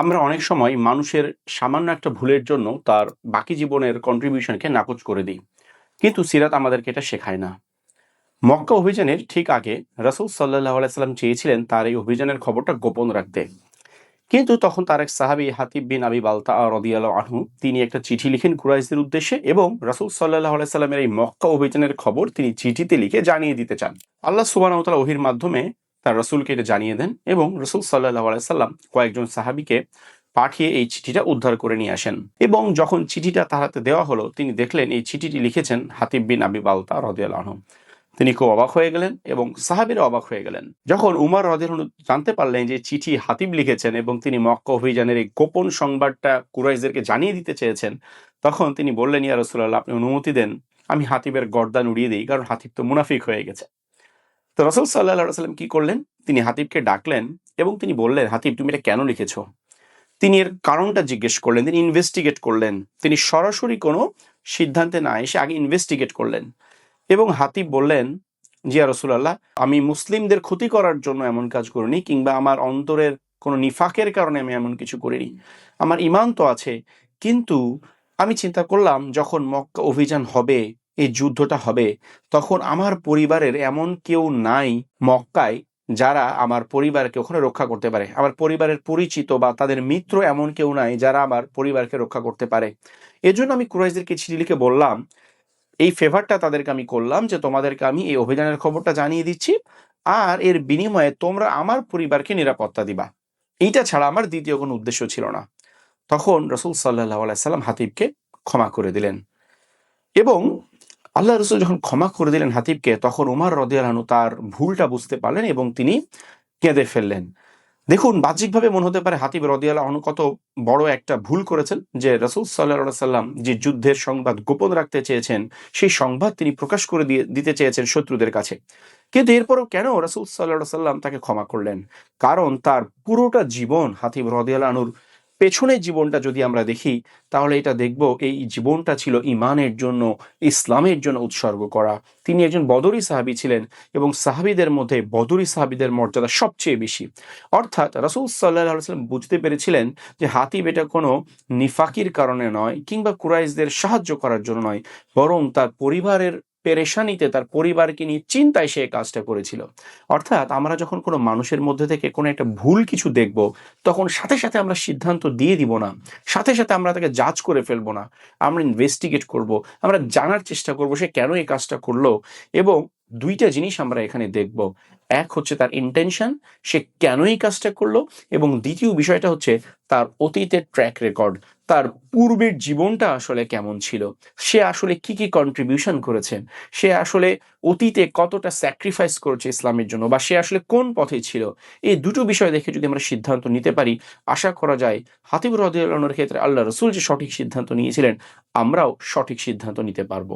আমরা অনেক সময় মানুষের সামান্য একটা ভুলের জন্য তার বাকি জীবনের কন্ট্রিবিউশনকে নাকচ করে দিই। কিন্তু সিরাত আমাদেরকে এটা শেখায় না। মক্কা অভিযানের ঠিক আগে রাসূল সাল্লাল্লাহু আলাইহি সাল্লাম চেয়েছিলেন তার এই অভিযানের খবরটা গোপন রাখতে। কিন্তু তখন তার এক সাহাবী হাতিব বিন আবি বালতাআ রাদিয়াল্লাহু আনহু তিনি একটা চিঠি লিখেন কুরাইশদের উদ্দেশ্যে এবং রাসূল সাল্লাল্লাহু আলাইহি সাল্লামের এই মক্কা অভিযানের খবর তিনি চিঠিতে লিখে জানিয়ে দিতে চান। আল্লাহ সুবহানাহু ওয়া তাআলা ওহীর মাধ্যমে তার রাসূলকে এটা জানিয়ে দেন এবং রাসূল সাল্লাল্লাহু আলাইহি সাল্লাম কয়েকজন সাহাবীকে পাঠিয়ে এই চিঠিটা উদ্ধার করে নিয়ে আসেন। এবং যখন চিঠিটা তার হাতে দেওয়া হলো তিনি দেখলেন এই চিঠিটি লিখেছেন হাতিব বিন আবি বালতাআ রাদিয়াল্লাহু আনহু। তিনি খুব অবাক হয়ে গেলেন এবং সাহাবীরা অবাক হয়ে গেলেন। যখন উমর রাদিয়াল্লাহু আনহু জানতে পারলেন যে চিঠি হাতিব লিখেছেন এবং তিনি মক্কা অভিযানের এই গোপন সংবাদটা কুরাইশদেরকে জানিয়ে দিতে চেয়েছেন, তখন তিনি বললেন, ইয়া রাসূলুল্লাহ, আপনি অনুমতি দেন আমি হাতিবের গর্দান উড়িয়ে দেই, কারণ হাতিব তো মুনাফিক হয়ে গেছে। তো রাসূল সাল্লাল্লাহু আলাইহি ওয়াসাল্লাম কি করলেন? তিনি হাতিবকে ডাকলেন এবং তিনি বললেন, হাতিব তুমি এটা কেন লিখেছো? তিনি এর কারণটা জিজ্ঞেস করলেন, তিনি ইনভেস্টিগেট করলেন। তিনি সরাসরি কোনো সিদ্ধান্তে না এসে আগে ইনভেস্টিগেট করলেন। এবং হাতিব বললেন, জি ইয়া রাসূলুল্লাহ, আমি মুসলিমদের ক্ষতি করার জন্য এমন কাজ করিনি, কিংবা আমার অন্তরের কোনো নিফাকের কারণে আমি এমন কিছু করিনি। আমার ঈমান তো আছে, কিন্তু আমি চিন্তা করলাম যখন মক্কা অভিযান হবে, এই যুদ্ধটা হবে, তখন আমার পরিবারের এমন কেউ নাই মক্কায় যারা আমার পরিবারকে ওখানে রক্ষা করতে পারে। আমার পরিবারের পরিচিত বা তাদের মিত্র এমন কেউ নাই যারা আমার পরিবারকে রক্ষা করতে পারে। এজন্য আমি কুরাইশদেরকে চিঠি লিখে বললাম, এই ফেভারটা তাদেরকে আমি করলাম যে তোমাদেরকে আমি এই অভিযানের খবরটা জানিয়ে দিচ্ছি, আর এর বিনিময়ে তোমরা আমার পরিবারকে নিরাপত্তা দিবা। এইটা ছাড়া আমার দ্বিতীয় কোনো উদ্দেশ্য ছিল না। তখন রাসূল সাল্লাল্লাহু আলাইহি সাল্লাম হাতিবকে ক্ষমা করে দিলেন এবং আল্লাহ রাসূল যখন ক্ষমা করে দিলেন হাতিবকে, তখন উমর রাদিয়াল্লাহু আনহু তার ভুলটা বুঝতে পারলেন এবং তিনি কেঁদে ফেললেন। দেখুন, বাহ্যিকভাবে মনে হতে পারে হাতিব রাদিয়াল্লাহু আনহু কত বড় একটা ভুল করেছেন, যে রাসূল সাল্লাল্লাহু আলাইহি সাল্লাম যে যুদ্ধের সংবাদ গোপন রাখতে চেয়েছেন, সেই সংবাদ তিনি প্রকাশ করে দিতে চেয়েছেন শত্রুদের কাছে। কিন্তু এরপরেও কেন রাসূল সাল্লাল্লাহু আলাইহি সাল্লাম তাকে ক্ষমা করলেন? কারণ তার পুরোটা জীবন, হাতিব রাদিয়াল্লাহু আনহুর পেছনের জীবনটা যদি আমরা দেখি, তাহলে এটা দেখব এই জীবনটা ছিল ঈমানের জন্য, ইসলামের জন্য উৎসর্গ করা। তিনি একজন বদরী সাহাবী ছিলেন এবং সাহাবীদের মধ্যে বদরী সাহাবীদের মর্যাদা সবচেয়ে বেশি। অর্থাৎ রাসূল সাল্লাল্লাহু আলাইহি ওয়াসাল্লাম বুঝতে পেরেছিলেন যে হাতিব এটা কোনো নিফাকির কারণে নয়, কিংবা কুরাইশদের সাহায্য করার জন্য নয়, বরং তার পরিবারের পেরেশানিতে, তার পরিবারকে নিয়ে চিন্তায় সে কাজটা করেছিল। অর্থাৎ আমরা যখন কোনো মানুষের মধ্যে থেকে কোনো একটা ভুল কিছু দেখব, তখন সাথে সাথে আমরা সিদ্ধান্ত দিয়ে দিব না, সাথে সাথে আমরা তাকে জাজ করে ফেলবো না। আমরা ইনভেস্টিগেট করব, আমরা জানার চেষ্টা করব সে কেন এই কাজটা করলো। এবং দুইটা জিনিস আমরা এখানে দেখব, এক হচ্ছে তার ইন্টেনশন, সে কেন এই কাজটা করলো, এবং দ্বিতীয় বিষয়টা হচ্ছে তার অতীতের ট্র্যাক রেকর্ড, তার পূর্বের জীবনটা আসলে কেমন ছিল, সে আসলে কি কি কন্ট্রিবিউশন করেছেন, সে আসলে অতীতে কতটা স্যাক্রিফাইস করেছে ইসলামের জন্য, বা সে আসলে কোন পথে ছিল। এই দুটো বিষয় দেখে যদি আমরা সিদ্ধান্ত নিতে পারি, আশা করা যায় হাতিব রাদিয়াল্লাহু আনহুর ক্ষেত্রে আল্লাহ রাসূল যে সঠিক সিদ্ধান্ত নিয়েছিলেন, আমরাও সঠিক সিদ্ধান্ত নিতে পারবো।